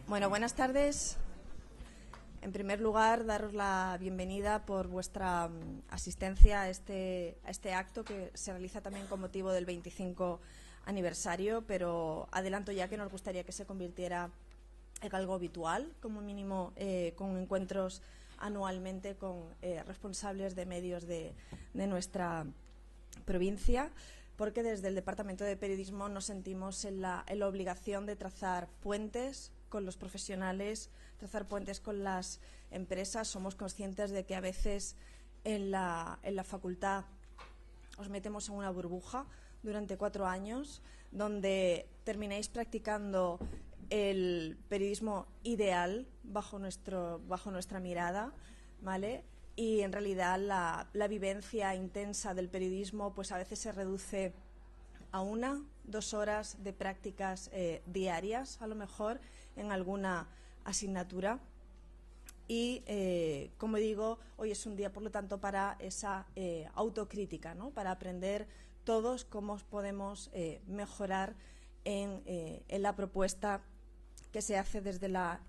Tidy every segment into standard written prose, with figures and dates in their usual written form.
Bueno, buenas tardes. En primer lugar, daros la bienvenida por vuestra asistencia a este acto que se realiza también con motivo del 25 aniversario, pero adelanto ya que nos gustaría que se convirtiera en algo habitual, como mínimo con encuentros anualmente con responsables de medios de nuestra provincia, porque desde el Departamento de Periodismo nos sentimos en la obligación de trazar puentes con los profesionales, trazar puentes con las empresas. Somos conscientes de que a veces en la facultad os metemos en una burbuja durante 4 años donde termináis practicando el periodismo ideal bajo nuestra mirada, ¿vale? Y en realidad la vivencia intensa del periodismo pues a veces se reduce a 1-2 horas de prácticas diarias, a lo mejor en alguna asignatura. Y, como digo, hoy es un día, por lo tanto, para esa autocrítica, ¿no? Para aprender todos cómo podemos mejorar en la propuesta que se hace desde la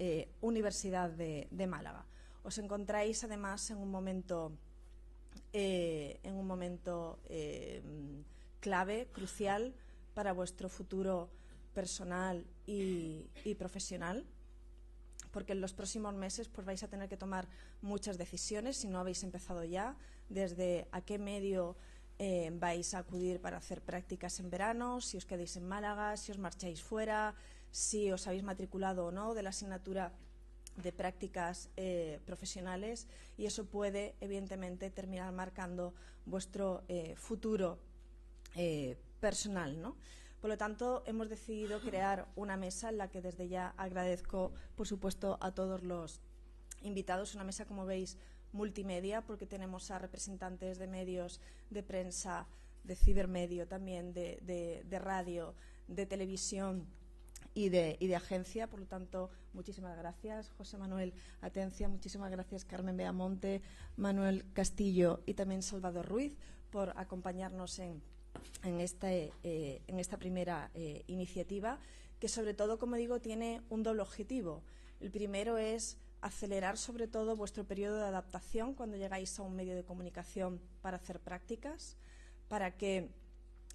Universidad de Málaga. Os encontráis, además, en un momento clave, crucial, para vuestro futuro personal y profesional, porque en los próximos meses pues vais a tener que tomar muchas decisiones, si no habéis empezado ya, desde a qué medio vais a acudir para hacer prácticas en verano, si os quedáis en Málaga, si os marcháis fuera, si os habéis matriculado o no de la asignatura de prácticas profesionales, y eso puede evidentemente terminar marcando vuestro futuro personal, ¿no? Por lo tanto, hemos decidido crear una mesa en la que desde ya agradezco, por supuesto, a todos los invitados. Una mesa, como veis, multimedia, porque tenemos a representantes de medios de prensa, de cibermedio, también de radio, de televisión y de agencia. Por lo tanto, muchísimas gracias, José Manuel Atencia, muchísimas gracias, Carmen Beamonte, Manuel Castillo y también Salvador Ruiz, por acompañarnos en esta primera iniciativa, que sobre todo, como digo, tiene un doble objetivo. El primero es acelerar sobre todo vuestro periodo de adaptación cuando llegáis a un medio de comunicación para hacer prácticas, para que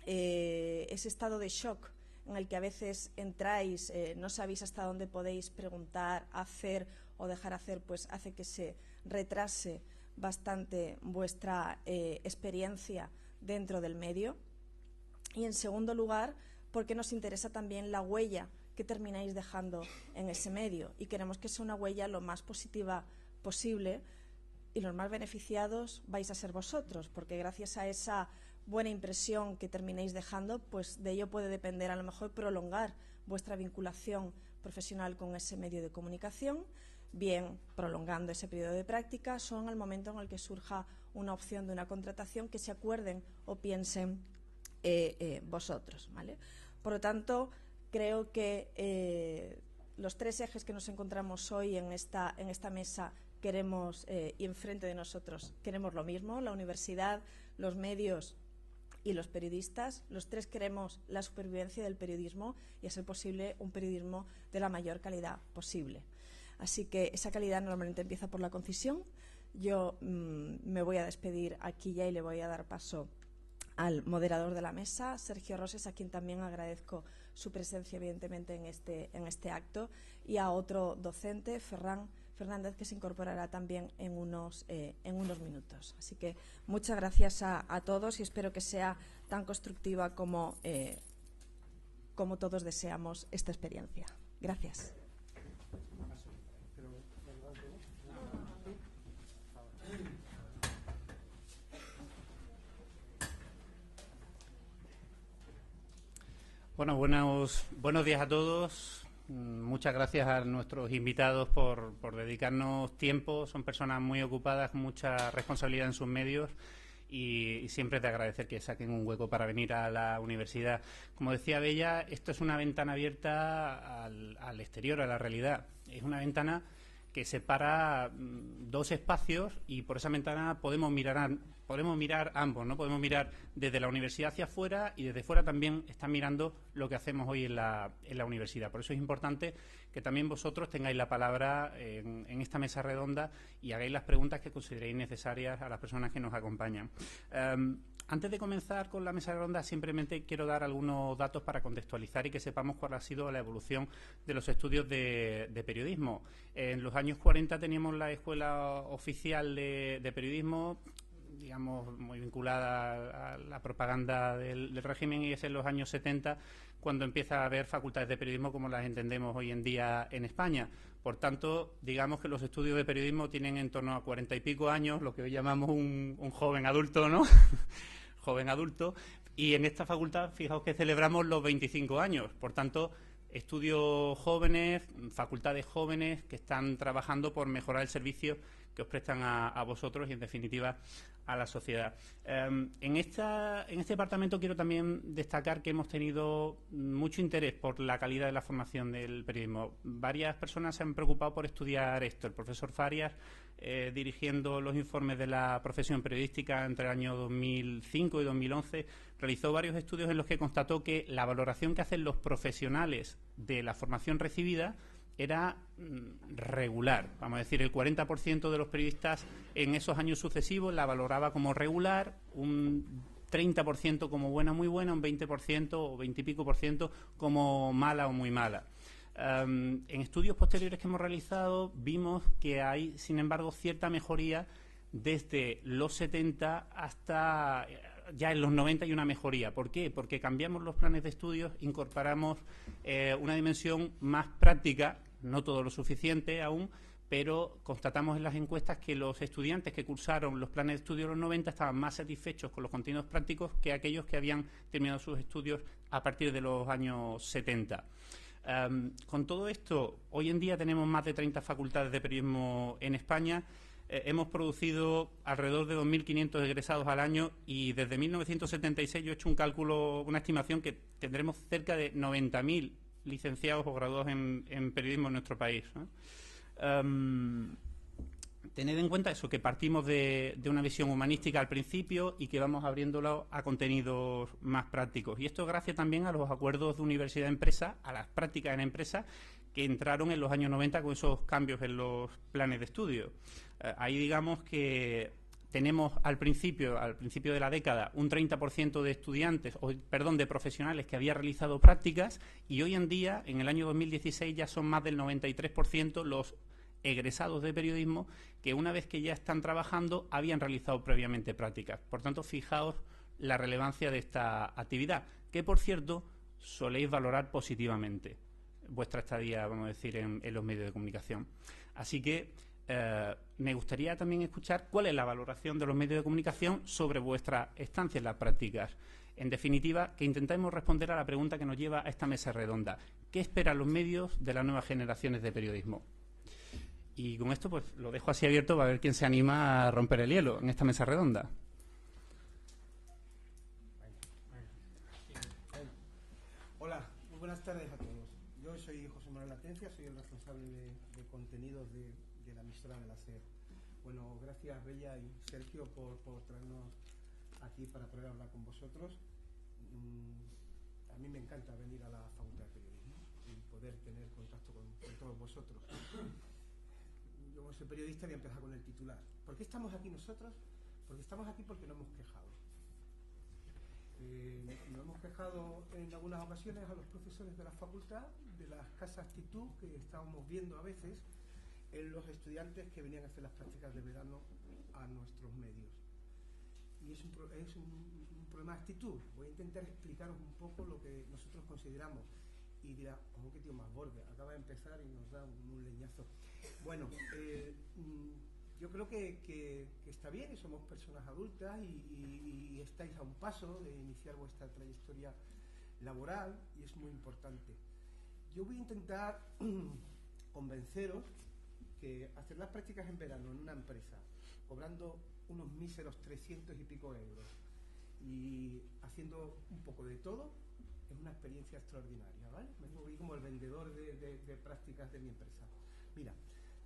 ese estado de shock en el que a veces entráis, no sabéis hasta dónde podéis preguntar, hacer o dejar hacer, pues hace que se retrase bastante vuestra experiencia dentro del medio. Y en segundo lugar, porque nos interesa también la huella que termináis dejando en ese medio, y queremos que sea una huella lo más positiva posible, y los más beneficiados vais a ser vosotros, porque gracias a esa buena impresión que terminéis dejando, pues de ello puede depender a lo mejor prolongar vuestra vinculación profesional con ese medio de comunicación, bien prolongando ese periodo de práctica, o en el momento en el que surja una opción de una contratación que se acuerden o piensen vosotros, ¿vale? Por lo tanto, creo que los 3 ejes que nos encontramos hoy en esta mesa queremos, y enfrente de nosotros queremos lo mismo: la universidad, los medios y los periodistas. Los 3 queremos la supervivencia del periodismo y, a ser posible, un periodismo de la mayor calidad posible. Así que esa calidad normalmente empieza por la concisión. Yo me voy a despedir aquí ya y le voy a dar paso al moderador de la mesa, Sergio Roses, a quien también agradezco su presencia, evidentemente, en este acto, y a otro docente, Ferran Fernández, que se incorporará también en unos minutos. Así que muchas gracias a todos, y espero que sea tan constructiva como todos deseamos esta experiencia. Gracias. Bueno, buenos días a todos. Muchas gracias a nuestros invitados por dedicarnos tiempo. Son personas muy ocupadas, con mucha responsabilidad en sus medios, y siempre es de agradecer que saquen un hueco para venir a la universidad. Como decía Bella, esto es una ventana abierta al exterior, a la realidad. Es una ventana que separa dos espacios y por esa ventana podemos mirar ambos, ¿no? Podemos mirar desde la universidad hacia afuera y desde fuera también están mirando lo que hacemos hoy en la universidad. Por eso es importante que también vosotros tengáis la palabra en esta mesa redonda y hagáis las preguntas que consideréis necesarias a las personas que nos acompañan. Antes de comenzar con la mesa redonda, simplemente quiero dar algunos datos para contextualizar y que sepamos cuál ha sido la evolución de los estudios de periodismo. En los años 40 teníamos la Escuela Oficial de Periodismo, digamos, muy vinculada a la propaganda del régimen, y es en los años 70 cuando empieza a haber facultades de periodismo como las entendemos hoy en día en España. Por tanto, digamos que los estudios de periodismo tienen en torno a 40 y pico años, lo que hoy llamamos un joven adulto, ¿no? Joven adulto, y en esta facultad, fijaos que celebramos los 25 años. Por tanto, estudios jóvenes, facultades jóvenes que están trabajando por mejorar el servicio que os prestan a vosotros y, en definitiva, a la sociedad. En este departamento quiero también destacar que hemos tenido mucho interés por la calidad de la formación del periodismo. Varias personas se han preocupado por estudiar esto. El profesor Farias, dirigiendo los informes de la profesión periodística entre el año 2005 y 2011, realizó varios estudios en los que constató que la valoración que hacen los profesionales de la formación recibida era regular. Vamos a decir, el 40% de los periodistas en esos años sucesivos la valoraba como regular, un 30% como buena, muy buena, un 20% o 20 y pico por ciento como mala o muy mala. En estudios posteriores que hemos realizado vimos que hay, sin embargo, cierta mejoría desde los 70 hasta ya en los 90 hay una mejoría. ¿Por qué? Porque cambiamos los planes de estudios, incorporamos una dimensión más práctica, no todo lo suficiente aún, pero constatamos en las encuestas que los estudiantes que cursaron los planes de estudio de los 90 estaban más satisfechos con los contenidos prácticos que aquellos que habían terminado sus estudios a partir de los años 70. Con todo esto, hoy en día tenemos más de 30 facultades de periodismo en España. Hemos producido alrededor de 2.500 egresados al año y desde 1976 yo he hecho un cálculo, una estimación que tendremos cerca de 90.000 licenciados o graduados en periodismo en nuestro país, ¿no? Tened en cuenta eso, que partimos de una visión humanística al principio y que vamos abriéndolo a contenidos más prácticos. Y esto gracias también a los acuerdos de universidad-empresa, a las prácticas en empresa que entraron en los años 90 con esos cambios en los planes de estudio. Ahí digamos que tenemos al principio de la década, un 30% de estudiantes, de profesionales que había realizado prácticas, y hoy en día, en el año 2016, ya son más del 93% los egresados de periodismo que, una vez que ya están trabajando, habían realizado previamente prácticas. Por tanto, fijaos la relevancia de esta actividad, que, por cierto, soléis valorar positivamente vuestra estadía, vamos a decir, en los medios de comunicación. Así que me gustaría también escuchar cuál es la valoración de los medios de comunicación sobre vuestra estancia en las prácticas. En definitiva, que intentemos responder a la pregunta que nos lleva a esta mesa redonda. ¿Qué esperan los medios de las nuevas generaciones de periodismo? Y con esto pues lo dejo así abierto para ver quién se anima a romper el hielo en esta mesa redonda. Hola, muy buenas tardes a todos. Yo soy José Manuel Atencia, soy el responsable de contenidos de la emisora de la SER. Bueno, gracias Bella y Sergio por traernos aquí para poder hablar con vosotros. A mí me encanta venir a la Facultad de Periodismo y poder tener contacto con todos vosotros. Yo, como soy periodista, voy a empezar con el titular. ¿Por qué estamos aquí nosotros? Porque estamos aquí porque nos hemos quejado. Nos hemos quejado en algunas ocasiones a los profesores de la facultad de la escasa actitud que estábamos viendo a veces en los estudiantes que venían a hacer las prácticas de verano a nuestros medios. Y es un problema de actitud. Voy a intentar explicaros un poco lo que nosotros consideramos. Y dirá, ¿cómo que tío más borde? Acaba de empezar y nos da un leñazo. Bueno, yo creo que está bien, somos personas adultas y estáis a un paso de iniciar vuestra trayectoria laboral y es muy importante. Yo voy a intentar convenceros que hacer las prácticas en verano en una empresa, cobrando unos míseros 300 y pico euros y haciendo un poco de todo, es una experiencia extraordinaria, ¿vale? Me voy como el vendedor de prácticas de mi empresa. Mira,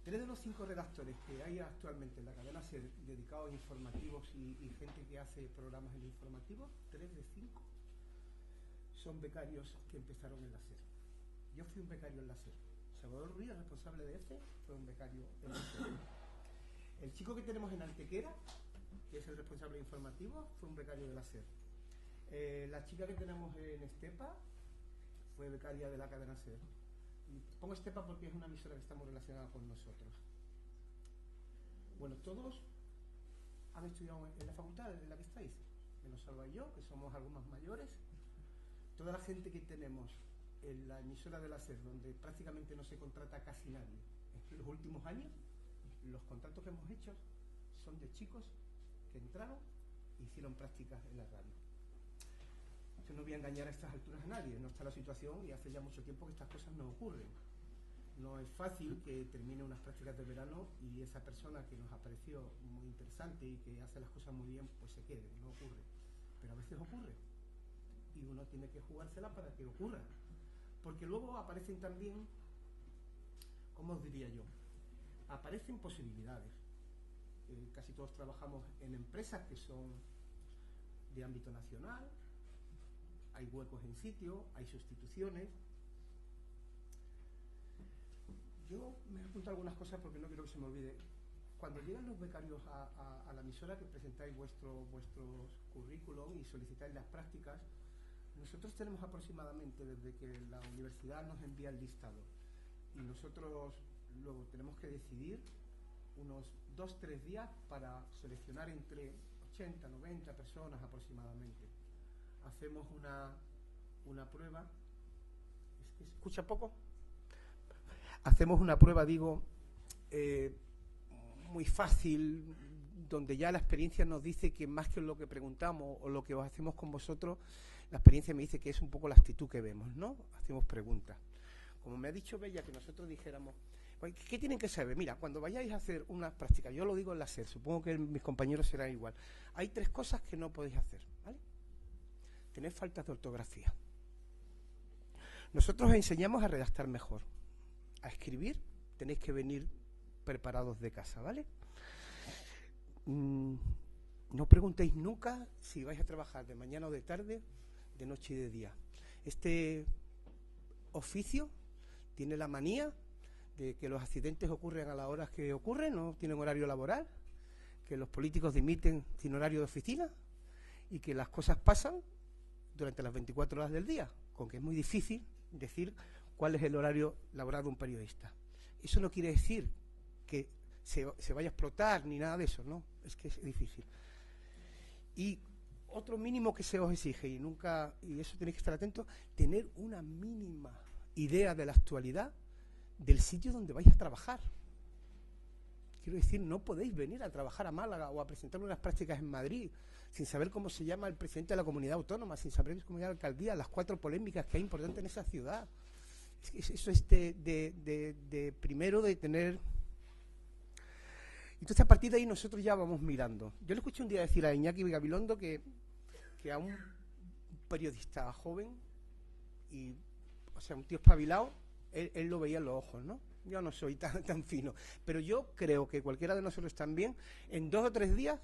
3 de los 5 redactores que hay actualmente en la cadena SER dedicados a informativos y gente que hace programas en informativos, 3 de 5 son becarios que empezaron en la SER. Yo fui un becario en la SER. Salvador Ruiz, el responsable de EFE, fue un becario en la SER. El chico que tenemos en Antequera, que es el responsable de informativos, fue un becario de la SER. La chica que tenemos en Estepa fue becaria de la cadena SER. Pongo Estepa porque es una emisora que está muy relacionada con nosotros. Bueno, todos han estudiado en la facultad en la que estáis, menos Salva y yo, que somos algo más mayores. Toda la gente que tenemos en la emisora de la SER, donde prácticamente no se contrata casi nadie, en los últimos años, los contratos que hemos hecho son de chicos que entraron e hicieron prácticas en la radio. Yo no voy a engañar a estas alturas a nadie, no está la situación y hace ya mucho tiempo que estas cosas no ocurren. No es fácil que termine unas prácticas de verano y esa persona que nos apareció muy interesante y que hace las cosas muy bien, pues se quede, no ocurre. Pero a veces ocurre y uno tiene que jugársela para que ocurra. Porque luego aparecen también, ¿cómo os diría yo? Aparecen posibilidades. Casi todos trabajamos en empresas que son de ámbito nacional. Hay huecos en sitio, hay sustituciones. Yo me he apuntado algunas cosas porque no quiero que se me olvide. Cuando llegan los becarios a la emisora que presentáis vuestros currículum y solicitáis las prácticas, nosotros tenemos aproximadamente, desde que la universidad nos envía el listado, y nosotros luego tenemos que decidir unos 2-3 días para seleccionar entre 80, 90 personas aproximadamente. Hacemos una prueba. ¿Se escucha poco? Hacemos una prueba, digo, muy fácil, donde ya la experiencia nos dice que más que lo que preguntamos o lo que hacemos con vosotros, la experiencia me dice que es un poco la actitud que vemos, ¿no? Hacemos preguntas. Como me ha dicho Bella, que nosotros dijéramos, ¿qué tienen que saber? Mira, cuando vayáis a hacer unas prácticas, yo lo digo en la SER, supongo que mis compañeros serán igual, hay 3 cosas que no podéis hacer, ¿vale? Tener faltas de ortografía. Nosotros os enseñamos a redactar mejor. A escribir tenéis que venir preparados de casa, ¿vale? No preguntéis nunca si vais a trabajar de mañana o de tarde, de noche y de día. Este oficio tiene la manía de que los accidentes ocurren a las horas que ocurren, no tienen horario laboral, que los políticos dimiten sin horario de oficina y que las cosas pasan durante las 24 horas del día, con que es muy difícil decir cuál es el horario laboral de un periodista. Eso no quiere decir que se vaya a explotar ni nada de eso, ¿no? Es que es difícil. Y otro mínimo que se os exige, y eso tenéis que estar atentos, tener una mínima idea de la actualidad del sitio donde vais a trabajar. Quiero decir, no podéis venir a trabajar a Málaga o a presentar unas prácticas en Madrid sin saber cómo se llama el presidente de la comunidad autónoma, sin saber cómo se llama la alcaldía, las 4 polémicas que hay importantes en esa ciudad. Eso es primero de tener. Entonces, a partir de ahí nosotros ya vamos mirando. Yo le escuché un día decir a Iñaki Gabilondo que a un periodista joven, o sea, un tío espabilado, él lo veía en los ojos, ¿no? Yo no soy tan fino, pero yo creo que cualquiera de nosotros también, en 2 o 3 días,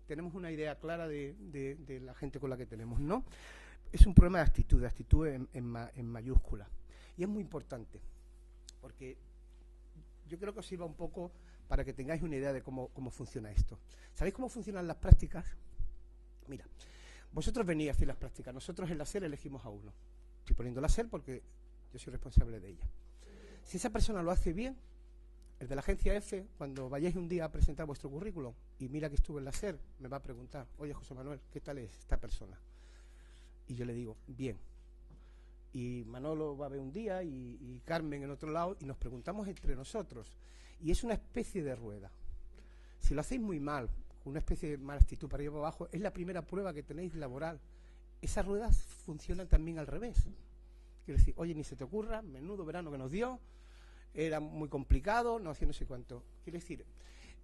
tenemos una idea clara de la gente con la que tenemos, ¿no? Es un problema de actitud en mayúscula. Y es muy importante, porque yo creo que os sirva un poco para que tengáis una idea de cómo funciona esto. ¿Sabéis cómo funcionan las prácticas? Mira, vosotros venís a hacer las prácticas, nosotros en la SER elegimos a uno. Estoy poniendo la SER porque yo soy responsable de ella. Si esa persona lo hace bien, el de la agencia F, cuando vayáis un día a presentar vuestro currículum y mira que estuve en la SER, me va a preguntar, oye, José Manuel, ¿qué tal es esta persona? Y yo le digo, bien. Y Manolo va a ver un día y Carmen en otro lado y nos preguntamos entre nosotros. Y es una especie de rueda. Si lo hacéis muy mal, con una especie de mala actitud para arriba o abajo, es la primera prueba que tenéis laboral. Esas ruedas funcionan también al revés. Quiero decir, oye, ni se te ocurra, menudo verano que nos dio, era muy complicado, no hacía no sé cuánto. Quiero decir,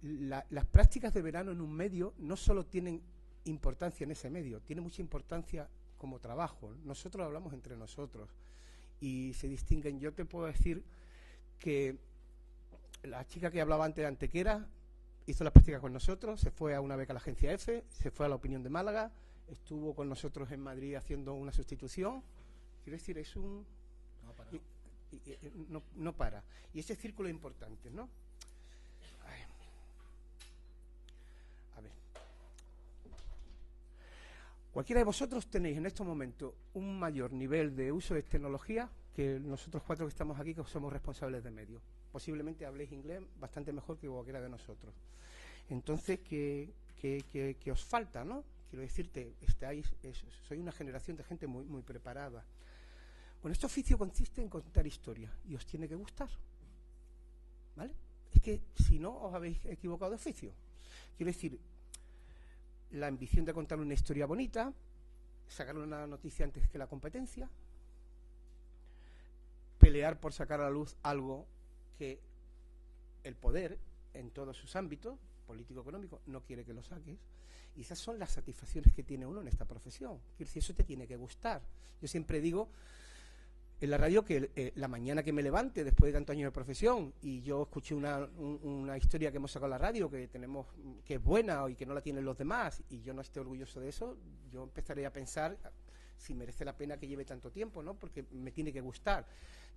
las prácticas de verano en un medio no solo tienen importancia en ese medio, tienen mucha importancia como trabajo. Nosotros hablamos entre nosotros y se distinguen. Yo te puedo decir que la chica que hablaba antes de Antequera hizo las prácticas con nosotros, se fue a una beca a la agencia F, se fue a La Opinión de Málaga, estuvo con nosotros en Madrid haciendo una sustitución. Quiero decir, es un... No para. Y ese círculo es importante, ¿no? Ay. A ver. Cualquiera de vosotros tenéis en estos momentos un mayor nivel de uso de tecnología que nosotros 4 que estamos aquí, que somos responsables de medios. Posiblemente habléis inglés bastante mejor que cualquiera de nosotros. Entonces, ¿qué os falta, no? Quiero decirte, soy una generación de gente muy, muy preparada. Bueno, este oficio consiste en contar historias y os tiene que gustar, ¿vale? Es que si no, os habéis equivocado de oficio. Quiero decir, la ambición de contar una historia bonita, sacar una noticia antes que la competencia, pelear por sacar a la luz algo que el poder, en todos sus ámbitos, político-económico, no quiere que lo saques. Y esas son las satisfacciones que tiene uno en esta profesión. Quiero decir, eso te tiene que gustar. Yo siempre digo en la radio que la mañana que me levante, después de tantos años de profesión, y yo escuché una historia que hemos sacado en la radio, que es buena y que no la tienen los demás, y yo no esté orgulloso de eso, yo empezaré a pensar si merece la pena que lleve tanto tiempo, ¿no? Porque me tiene que gustar.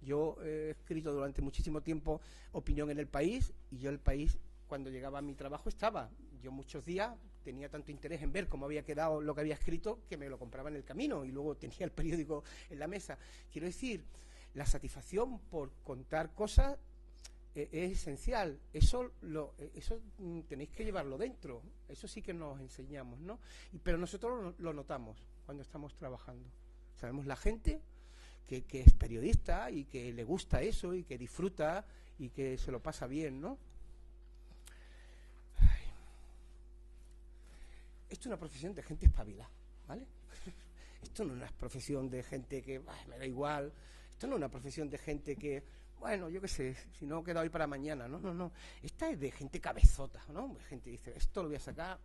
Yo he escrito durante muchísimo tiempo opinión en El País, y yo El País, cuando llegaba a mi trabajo, estaba. Yo muchos días tenía tanto interés en ver cómo había quedado lo que había escrito que me lo compraba en el camino y luego tenía el periódico en la mesa. Quiero decir, la satisfacción por contar cosas es esencial. Eso tenéis que llevarlo dentro. Eso sí que nos enseñamos, ¿no? Pero nosotros lo notamos cuando estamos trabajando. Sabemos la gente que es periodista y que le gusta eso y que disfruta y que se lo pasa bien, ¿no? Esto es una profesión de gente espabilada, ¿vale? Esto no es una profesión de gente que me da igual. Esto no es una profesión de gente que, bueno, yo qué sé, si no queda hoy para mañana. No. Esta es de gente cabezota, ¿no? Gente dice, esto lo voy a sacar.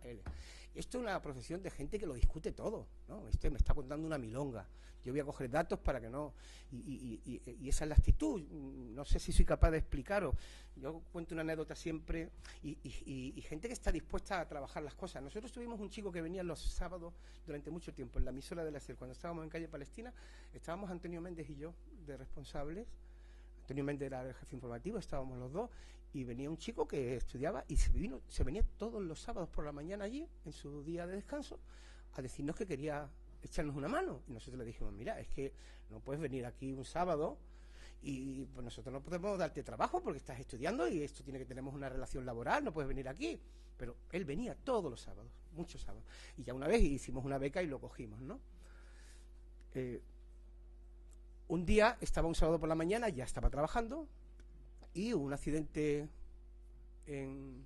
Esto es una profesión de gente que lo discute todo, ¿no? Este me está contando una milonga. Yo voy a coger datos para que no... Y esa es la actitud. No sé si soy capaz de explicaros. Yo cuento una anécdota siempre y gente que está dispuesta a trabajar las cosas. Nosotros tuvimos un chico que venía los sábados durante mucho tiempo en la emisora de la SER. Cuando estábamos en Calle Palestina, estábamos Antonio Méndez y yo de responsables. Antonio Méndez era el jefe informativo, estábamos los dos, y venía un chico que estudiaba y se venía todos los sábados por la mañana allí, en su día de descanso, a decirnos que quería echarnos una mano. Y nosotros le dijimos, mira, es que no puedes venir aquí un sábado y pues nosotros no podemos darte trabajo porque estás estudiando y esto tiene que tener una relación laboral, no puedes venir aquí. Pero él venía todos los sábados, muchos sábados. Y ya una vez hicimos una beca y lo cogimos, ¿no? Un día estaba un sábado por la mañana, ya estaba trabajando, y hubo un accidente en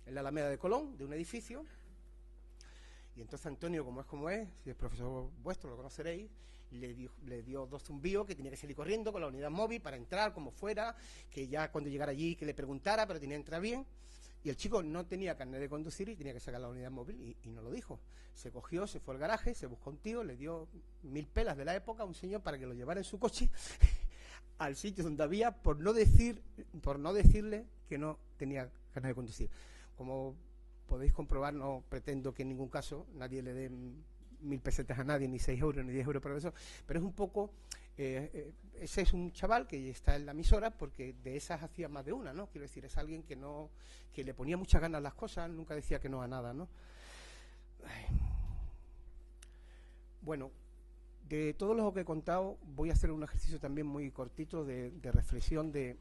la Alameda de Colón, de un edificio. Y entonces Antonio, como es, si es profesor vuestro, lo conoceréis, le dio 2 zumbidos que tenía que salir corriendo con la unidad móvil para entrar como fuera, que ya cuando llegara allí que le preguntara, pero tenía que entrar bien. Y el chico no tenía carnet de conducir y tenía que sacar la unidad móvil y no lo dijo. Se cogió, se fue al garaje, se buscó un tío, le dio 1000 pelas de la época a un señor para que lo llevara en su coche al sitio donde había, por no decirle que no tenía carnet de conducir. Como podéis comprobar, no pretendo que en ningún caso nadie le dé 1000 pesetas a nadie, ni 6 euros, ni 10 euros por eso, pero es un poco... ese es un chaval que está en la emisora porque de esas hacía más de una, ¿no? Quiero decir, es alguien que le ponía muchas ganas a las cosas, nunca decía que no a nada, ¿no? Bueno, de todo lo que he contado voy a hacer un ejercicio también muy cortito de reflexión de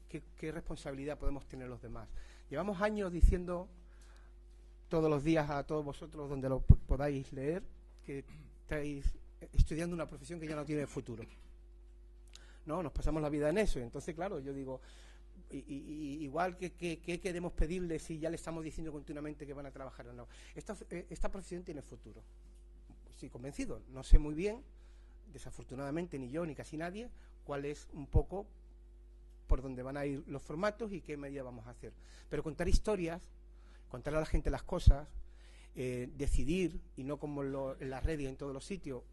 qué responsabilidad podemos tener los demás. Llevamos años diciendo todos los días a todos vosotros, donde lo podáis leer, que estáis estudiando una profesión que ya no tiene futuro. No, nos pasamos la vida en eso. Entonces, claro, yo digo, igual que queremos pedirle si ya le estamos diciendo continuamente que van a trabajar o no. Esta profesión tiene futuro. Estoy convencido. No sé muy bien, desafortunadamente, ni yo ni casi nadie, cuál es un poco por dónde van a ir los formatos y qué medida vamos a hacer. Pero contar historias, contar a la gente las cosas, decidir, y no como en las redes y en todos los sitios,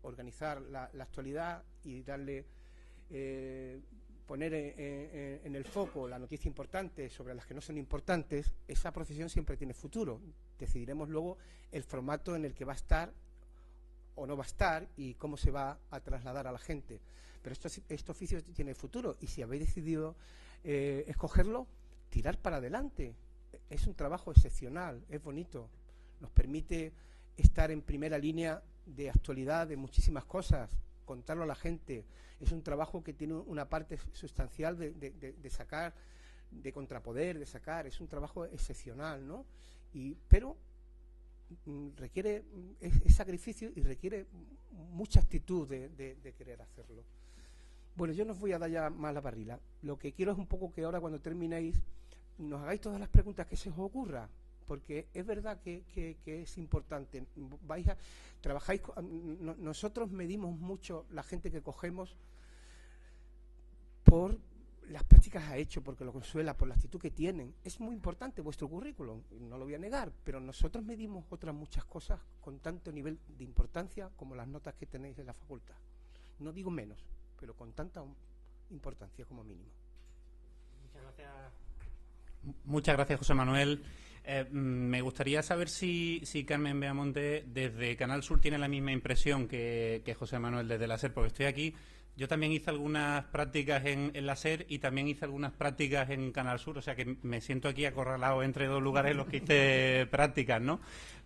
organizar la actualidad y darle poner en el foco la noticia importante sobre las que no son importantes, esa profesión siempre tiene futuro. Decidiremos luego el formato en el que va a estar o no va a estar y cómo se va a trasladar a la gente. Pero este oficio tiene futuro y si habéis decidido escogerlo, tirar para adelante. Es un trabajo excepcional, es bonito, nos permite estar en primera línea de actualidad de muchísimas cosas, contarlo a la gente. Es un trabajo que tiene una parte sustancial de sacar, de contrapoder, de sacar. Es un trabajo excepcional, ¿no? Pero requiere es sacrificio y requiere mucha actitud de querer hacerlo. Bueno, yo no os voy a dar ya más la barrila. Lo que quiero es un poco que ahora cuando terminéis nos hagáis todas las preguntas que se os ocurra, porque es verdad que es importante. Trabajáis, nosotros medimos mucho la gente que cogemos por las prácticas que ha hecho, porque lo consuela, por la actitud que tienen. Es muy importante vuestro currículum, no lo voy a negar, pero nosotros medimos otras muchas cosas con tanto nivel de importancia como las notas que tenéis en la facultad. No digo menos, pero con tanta importancia como mínimo. Muchas gracias, José Manuel. Me gustaría saber si Carmen Beamonte desde Canal Sur tiene la misma impresión que José Manuel desde la SER, porque estoy aquí. Yo también hice algunas prácticas en la SER y también hice algunas prácticas en Canal Sur, o sea que me siento aquí acorralado entre dos lugares en los que hice prácticas, ¿no?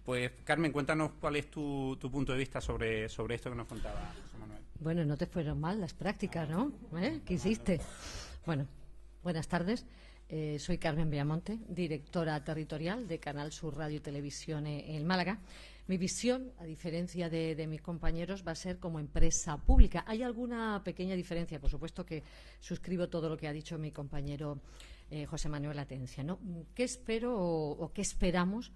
Pues, Carmen, cuéntanos cuál es tu punto de vista sobre esto que nos contaba José Manuel. Bueno, no te fueron mal las prácticas, ¿no? ¿Qué hiciste? Bueno, buenas tardes. Soy Carmen Beamonte, directora territorial de Canal Sur Radio y Televisión en Málaga. Mi visión, a diferencia de mis compañeros, va a ser como empresa pública. Hay alguna pequeña diferencia, por supuesto que suscribo todo lo que ha dicho mi compañero José Manuel Atencia, ¿no? ¿Qué espero o qué esperamos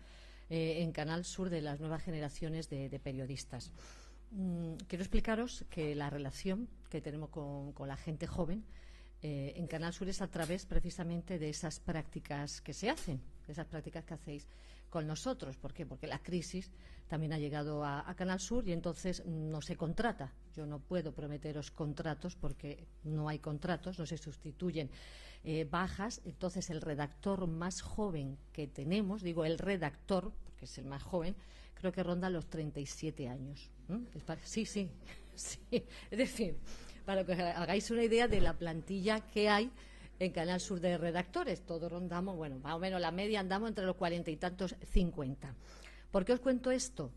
en Canal Sur de las nuevas generaciones de periodistas? Quiero explicaros que la relación que tenemos con la gente joven en Canal Sur es a través precisamente de esas prácticas que se hacen, de esas prácticas que hacéis con nosotros. ¿Por qué? Porque la crisis también ha llegado a Canal Sur y entonces no se contrata. Yo no puedo prometeros contratos porque no hay contratos, no se sustituyen bajas. Entonces el redactor más joven que tenemos, digo el redactor, porque es el más joven, creo que ronda los 37 años. Sí. Es decir, para que hagáis una idea de la plantilla que hay en Canal Sur de redactores. Todos rondamos, bueno, más o menos la media andamos entre los 40 y tantos, 50. ¿Por qué os cuento esto?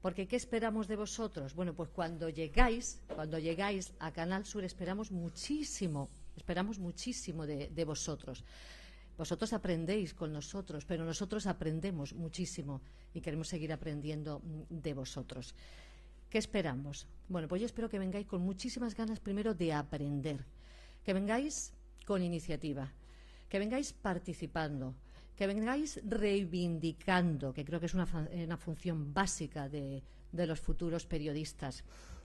Porque ¿qué esperamos de vosotros? Bueno, pues cuando llegáis a Canal Sur esperamos muchísimo de vosotros. Vosotros aprendéis con nosotros, pero nosotros aprendemos muchísimo y queremos seguir aprendiendo de vosotros. ¿Qué esperamos? Bueno, pues yo espero que vengáis con muchísimas ganas primero de aprender, que vengáis con iniciativa, que vengáis participando, que vengáis reivindicando, que creo que es una función básica de los futuros periodistas,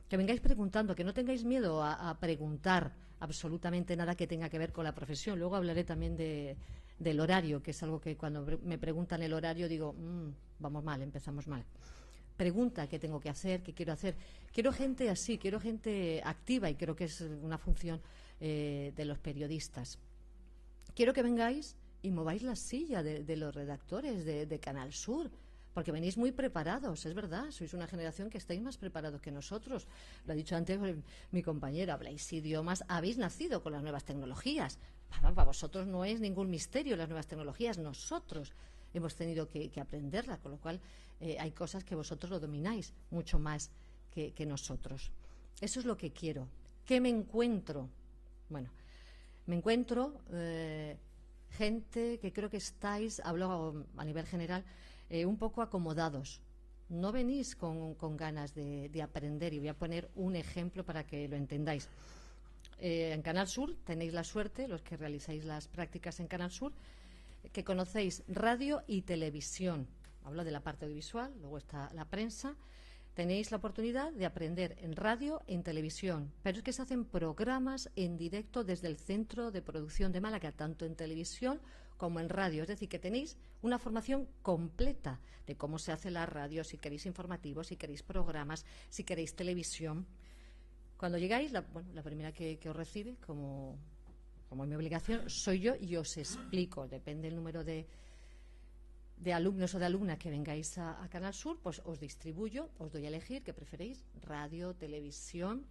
que vengáis preguntando, que no tengáis miedo a preguntar absolutamente nada que tenga que ver con la profesión. Luego hablaré también del horario, que es algo que cuando me preguntan el horario digo, vamos mal, empezamos mal. Pregunta qué tengo que hacer, qué quiero hacer. Quiero gente así, quiero gente activa y creo que es una función de los periodistas. Quiero que vengáis y mováis la silla de los redactores de Canal Sur, porque venís muy preparados, es verdad, sois una generación que estáis más preparados que nosotros. Lo ha dicho antes mi compañera, habláis idiomas, habéis nacido con las nuevas tecnologías. Para vosotros no es ningún misterio las nuevas tecnologías, nosotros hemos tenido que aprenderlas, con lo cual hay cosas que vosotros lo domináis mucho más que nosotros. Eso es lo que quiero. ¿Qué me encuentro? Bueno, me encuentro gente que creo que estáis, hablo a nivel general, un poco acomodados. No venís con ganas de aprender, y voy a poner un ejemplo para que lo entendáis. En Canal Sur tenéis la suerte, los que realizáis las prácticas en Canal Sur, que conocéis radio y televisión. Hablo de la parte audiovisual, luego está la prensa. Tenéis la oportunidad de aprender en radio y en televisión, pero es que se hacen programas en directo desde el Centro de Producción de Málaga, tanto en televisión como en radio. Es decir, que tenéis una formación completa de cómo se hace la radio, si queréis informativos, si queréis programas, si queréis televisión. Cuando llegáis, la primera que os recibe como como es mi obligación, soy yo y os explico. Depende del número de alumnos o de alumnas que vengáis a Canal Sur, pues os distribuyo, os doy a elegir qué preferéis, radio, televisión.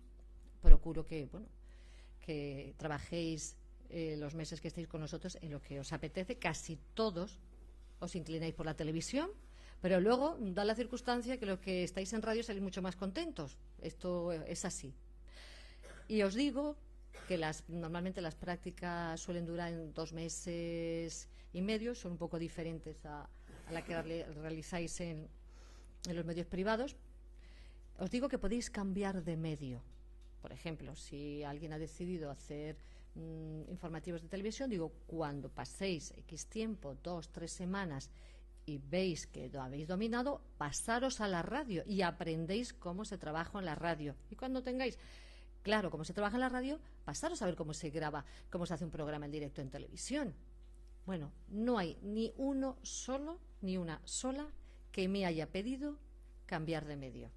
Procuro que trabajéis los meses que estéis con nosotros en lo que os apetece. Casi todos os inclináis por la televisión, pero luego da la circunstancia que los que estáis en radio salís mucho más contentos. Esto es así. Y os digo que normalmente las prácticas suelen durar en 2 meses y medio, son un poco diferentes a la que realizáis en los medios privados. Os digo que podéis cambiar de medio. Por ejemplo, si alguien ha decidido hacer informativos de televisión, digo, cuando paséis X tiempo, 2, 3 semanas, y veis que lo habéis dominado, pasaros a la radio y aprendéis cómo se trabaja en la radio. Y cuando tengáis claro cómo se trabaja en la radio, pasaros a ver cómo se graba, cómo se hace un programa en directo en televisión. Bueno, no hay ni uno solo, ni una sola que me haya pedido cambiar de medio.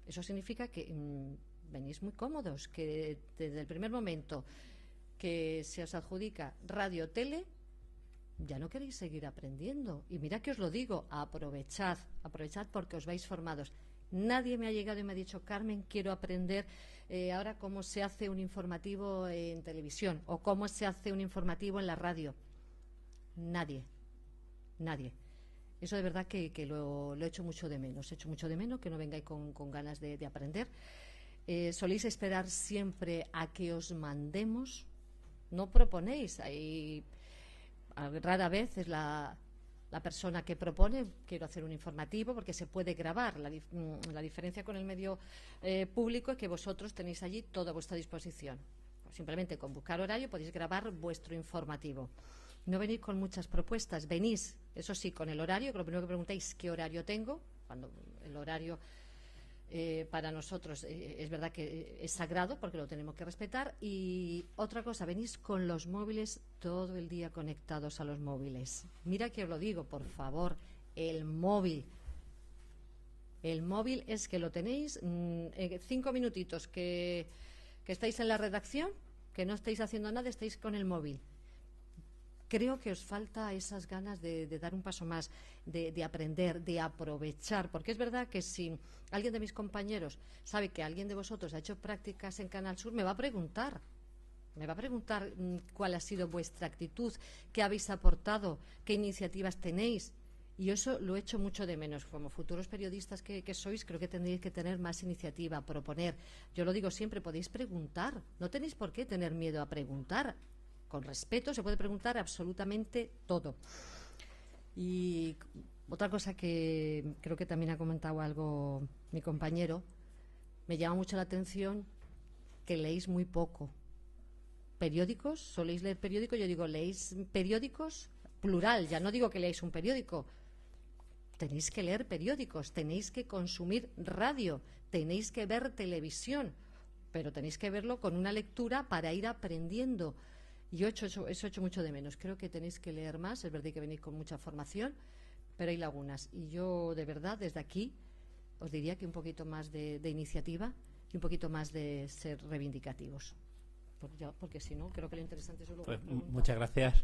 Eso significa que venís muy cómodos, que desde el primer momento que se os adjudica radio, tele, ya no queréis seguir aprendiendo. Y mira que os lo digo, aprovechad porque os vais formados. Nadie me ha llegado y me ha dicho, Carmen, quiero aprender ahora cómo se hace un informativo en televisión o cómo se hace un informativo en la radio. Nadie. Eso de verdad que lo he hecho mucho de menos. He hecho mucho de menos que no vengáis con ganas de aprender. Soléis esperar siempre a que os mandemos. No proponéis. Rara vez es la persona que propone, quiero hacer un informativo, porque se puede grabar. La diferencia con el medio público es que vosotros tenéis allí toda a vuestra disposición. Simplemente con buscar horario podéis grabar vuestro informativo. No venís con muchas propuestas, venís, eso sí, con el horario, que lo primero que preguntáis, ¿qué horario tengo? Cuando el horario para nosotros es verdad que es sagrado porque lo tenemos que respetar. Y otra cosa, venís con los móviles todo el día conectados a los móviles. Mira que os lo digo, por favor, el móvil es que lo tenéis 5 minutitos que estáis en la redacción, que no estáis haciendo nada, estáis con el móvil. Creo que os falta esas ganas de dar un paso más, de aprender, de aprovechar, porque es verdad que si alguien de mis compañeros sabe que alguien de vosotros ha hecho prácticas en Canal Sur, me va a preguntar cuál ha sido vuestra actitud, qué habéis aportado, qué iniciativas tenéis. Y eso lo echo mucho de menos. Como futuros periodistas que sois, creo que tendréis que tener más iniciativa, proponer. Yo lo digo siempre, podéis preguntar, no tenéis por qué tener miedo a preguntar. Con respeto se puede preguntar absolutamente todo. Y otra cosa que creo que también ha comentado algo mi compañero, me llama mucho la atención que leéis muy poco. ¿Periódicos? ¿Soléis leer periódicos? Yo digo, ¿leéis periódicos? Plural, ya no digo que leáis un periódico. Tenéis que leer periódicos, tenéis que consumir radio, tenéis que ver televisión, pero tenéis que verlo con una lectura para ir aprendiendo. Yo eso he hecho mucho de menos. Creo que tenéis que leer más. Es verdad que venís con mucha formación, pero hay lagunas. Y yo, de verdad, desde aquí, os diría que un poquito más de iniciativa y un poquito más de ser reivindicativos. Porque si no, creo que lo interesante es luego. Pues, muchas gracias.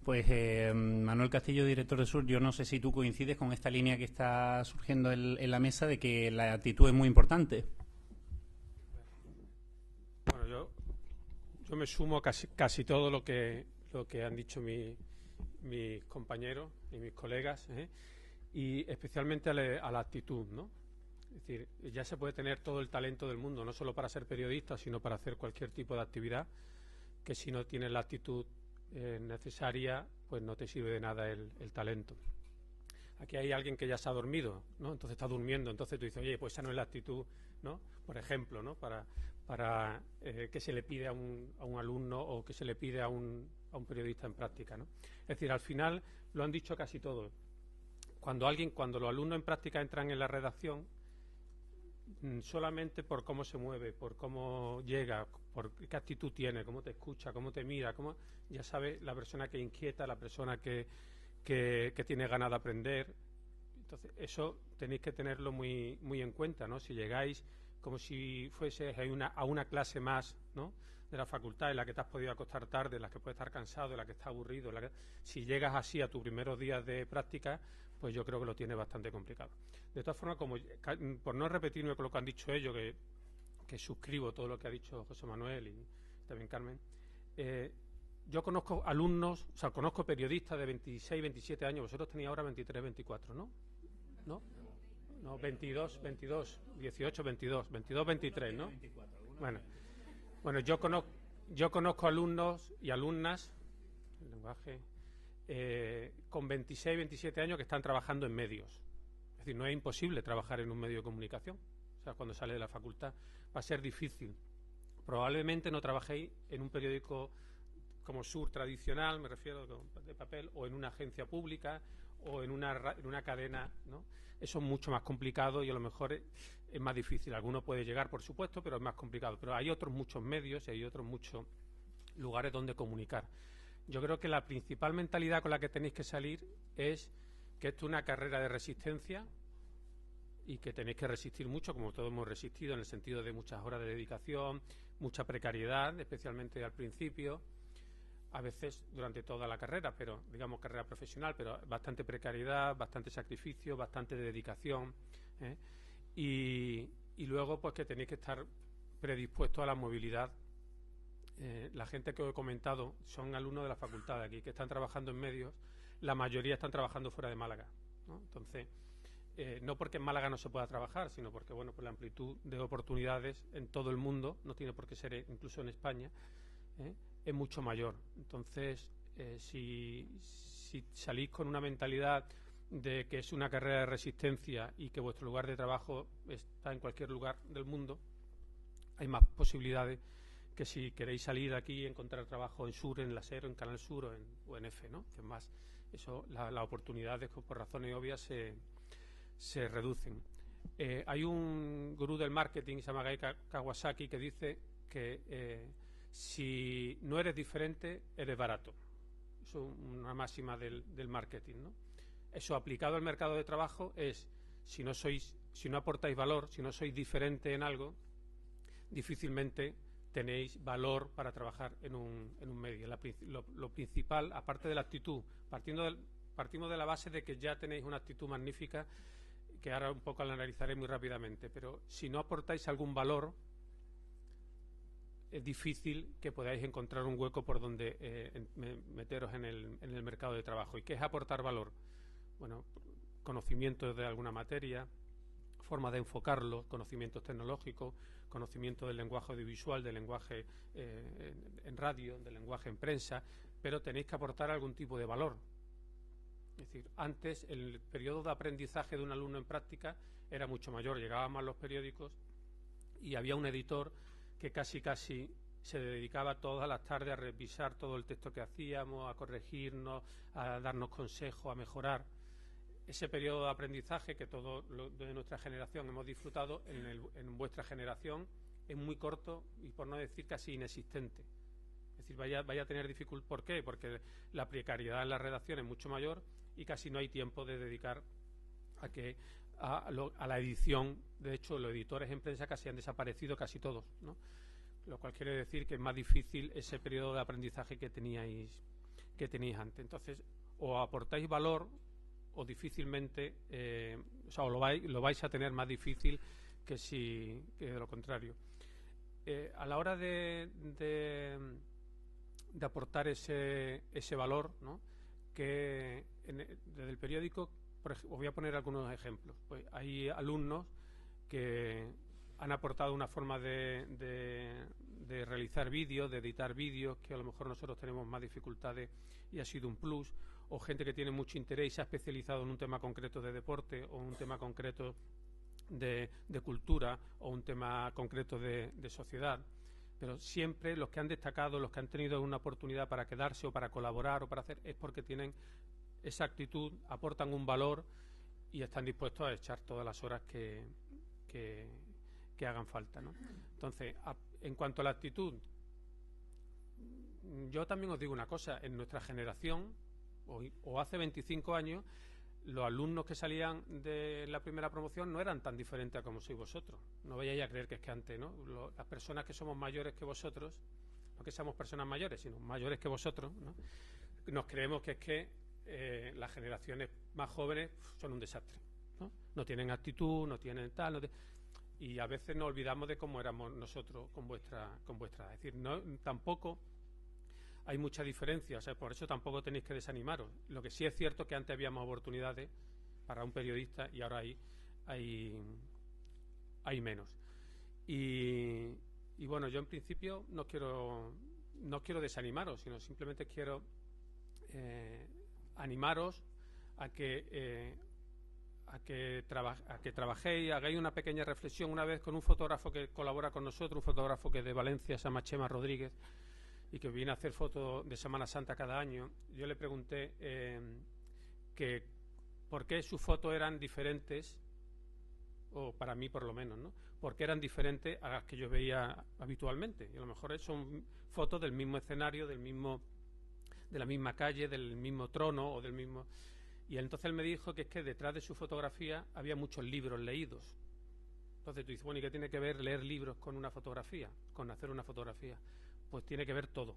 Pues Manuel Castillo, director de Sur, yo no sé si tú coincides con esta línea que está surgiendo en la mesa de que la actitud es muy importante. Bueno, yo me sumo a casi todo lo que han dicho mis compañeros y mis colegas, y especialmente a la actitud, ¿no? Es decir, ya se puede tener todo el talento del mundo, no solo para ser periodista, sino para hacer cualquier tipo de actividad, que si no tienes la actitud necesaria, pues no te sirve de nada el talento. Aquí hay alguien que ya se ha dormido, ¿no? Entonces está durmiendo, entonces tú dices, oye, pues esa no es la actitud, ¿no? Por ejemplo, ¿no? Para que se le pide a un alumno o que se le pide a un periodista en práctica, ¿no? Es decir, al final lo han dicho casi todos. Cuando los alumnos en práctica entran en la redacción, solamente por cómo se mueve, por cómo llega, por qué actitud tiene, cómo te escucha, cómo te mira, ya sabe la persona que inquieta, la persona que tiene ganas de aprender. Entonces, eso tenéis que tenerlo muy, muy en cuenta, ¿no? Si llegáis como si fuese a una clase más, ¿no? la facultad, en la que te has podido acostar tarde, en la que puedes estar cansado, en la que estás aburrido, si llegas así a tus primeros días de práctica, pues yo creo que lo tienes bastante complicado. De todas formas, por no repetirme con lo que han dicho ellos, que suscribo todo lo que ha dicho José Manuel y también Carmen, yo conozco alumnos, o sea, conozco periodistas de 26, 27 años, vosotros tenéis ahora 23, 24, ¿no? ¿No? No, 22, 18, 22, 23, ¿no? Bueno, yo conozco alumnos y alumnas, el lenguaje, con 26, 27 años que están trabajando en medios. Es decir, no es imposible trabajar en un medio de comunicación. O sea, cuando sale de la facultad va a ser difícil. Probablemente no trabajéis en un periódico como Sur tradicional, me refiero de papel, o en una agencia pública, o en una cadena, ¿no? Eso es mucho más complicado y a lo mejor es más difícil. Alguno puede llegar, por supuesto, pero es más complicado. Pero hay otros muchos medios y hay otros muchos lugares donde comunicar. Yo creo que la principal mentalidad con la que tenéis que salir es que esto es una carrera de resistencia y que tenéis que resistir mucho, como todos hemos resistido, en el sentido de muchas horas de dedicación, mucha precariedad, especialmente al principio, a veces durante toda la carrera, pero digamos carrera profesional, pero bastante precariedad, bastante sacrificio, bastante dedicación, ¿eh? Y luego pues que tenéis que estar predispuestos a la movilidad. La gente que os he comentado son alumnos de la facultad de aquí, que están trabajando en medios, la mayoría están trabajando fuera de Málaga, ¿no? Entonces, no porque en Málaga no se pueda trabajar, sino porque, bueno, pues la amplitud de oportunidades en todo el mundo, no tiene por qué ser incluso en España, es mucho mayor. Entonces, si salís con una mentalidad de que es una carrera de resistencia y que vuestro lugar de trabajo está en cualquier lugar del mundo, hay más posibilidades que si queréis salir de aquí y encontrar trabajo en Sur, en la SER, en Canal Sur o en EFE, ¿no? Que es más, eso, las oportunidades por razones obvias se reducen. Hay un gurú del marketing, se llama Gai Kawasaki, que dice que si no eres diferente, eres barato. Eso es una máxima del marketing, ¿no? Eso aplicado al mercado de trabajo es, si no aportáis valor, si no sois diferente en algo, difícilmente tenéis valor para trabajar en un medio. Lo principal, aparte de la actitud, partimos de la base de que ya tenéis una actitud magnífica, que ahora un poco la analizaré muy rápidamente, pero si no aportáis algún valor, es difícil que podáis encontrar un hueco por donde meteros en el mercado de trabajo. ¿Y qué es aportar valor? Bueno, conocimientos de alguna materia, forma de enfocarlo, conocimientos tecnológicos, conocimiento del lenguaje audiovisual, del lenguaje en radio, del lenguaje en prensa, pero tenéis que aportar algún tipo de valor. Es decir, antes el periodo de aprendizaje de un alumno en práctica era mucho mayor. Llegábamos a los periódicos y había un editor que casi se dedicaba todas las tardes a revisar todo el texto que hacíamos, a corregirnos, a darnos consejos, a mejorar. Ese periodo de aprendizaje que todos de nuestra generación hemos disfrutado, en vuestra generación es muy corto y, por no decir, casi inexistente. Es decir, vaya a tener dificultad. ¿Por qué? Porque la precariedad en la redacción es mucho mayor y casi no hay tiempo de dedicar a la edición. De hecho, los editores en prensa casi han desaparecido, casi todos, ¿no? Lo cual quiere decir que es más difícil ese periodo de aprendizaje que teníais antes. Entonces, o aportáis valor o difícilmente, o lo vais a tener más difícil que de lo contrario. A la hora de aportar ese valor, ¿no? Que desde el periódico, os voy a poner algunos ejemplos. Pues hay alumnos que han aportado una forma de realizar vídeos, de editar vídeos, que a lo mejor nosotros tenemos más dificultades y ha sido un plus, o gente que tiene mucho interés y se ha especializado en un tema concreto de deporte o un tema concreto de cultura o un tema concreto de sociedad. Pero siempre los que han destacado, los que han tenido una oportunidad para quedarse o para colaborar o para hacer, es porque tienen esa actitud, aportan un valor y están dispuestos a echar todas las horas que hagan falta, ¿no? Entonces, en cuanto a la actitud, yo también os digo una cosa. En nuestra generación, o hace 25 años, los alumnos que salían de la primera promoción no eran tan diferentes a como sois vosotros. No vayáis a creer que es que antes, ¿no? Las personas que somos mayores que vosotros, no que seamos personas mayores, sino mayores que vosotros, ¿no? Nos creemos que es que las generaciones más jóvenes son un desastre, ¿no? No tienen actitud, no tienen tal, y a veces nos olvidamos de cómo éramos nosotros con vuestra edad. Es decir, no, tampoco hay mucha diferencia, o sea, por eso tampoco tenéis que desanimaros. Lo que sí es cierto es que antes habíamos oportunidades para un periodista y ahora hay menos. Y bueno, yo en principio no quiero desanimaros, sino simplemente quiero animaros a que trabajéis, hagáis una pequeña reflexión una vez con un fotógrafo que colabora con nosotros, un fotógrafo que es de Valencia, se llama Chema Rodríguez, y que viene a hacer fotos de Semana Santa cada año. Yo le pregunté que por qué sus fotos eran diferentes, o para mí por lo menos, ¿no? ¿Por qué eran diferentes a las que yo veía habitualmente? Y a lo mejor son fotos del mismo escenario, de la misma calle, del mismo trono o del mismo... Y entonces él me dijo que es que detrás de su fotografía había muchos libros leídos. Entonces tú dices, bueno, ¿y qué tiene que ver leer libros con una fotografía, con hacer una fotografía? Pues tiene que ver todo.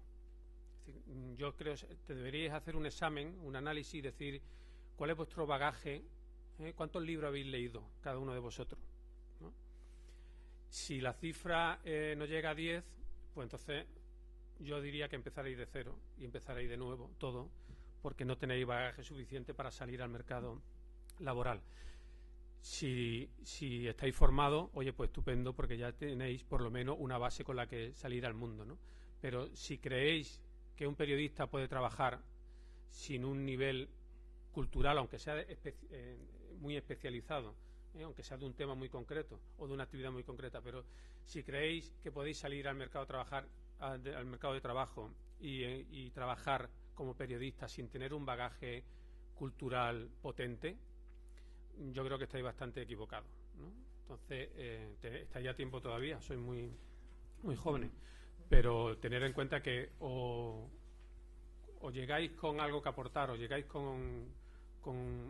Es decir, yo creo que te deberíais hacer un examen, un análisis y decir cuál es vuestro bagaje, cuántos libros habéis leído cada uno de vosotros, ¿no? Si la cifra no llega a 10, pues entonces yo diría que empezaréis de cero y empezaréis de nuevo todo, porque no tenéis bagaje suficiente para salir al mercado laboral. Si estáis formados, oye, pues estupendo, porque ya tenéis por lo menos una base con la que salir al mundo, ¿no? Pero si creéis que un periodista puede trabajar sin un nivel cultural, aunque sea muy especializado, aunque sea de un tema muy concreto o de una actividad muy concreta, pero si creéis que podéis salir al mercado a trabajar, al mercado de trabajo y trabajar como periodista sin tener un bagaje cultural potente, yo creo que estáis bastante equivocados, ¿no? Entonces, estáis a tiempo todavía, sois muy, muy jóvenes, pero tener en cuenta que o llegáis con algo que aportar o llegáis con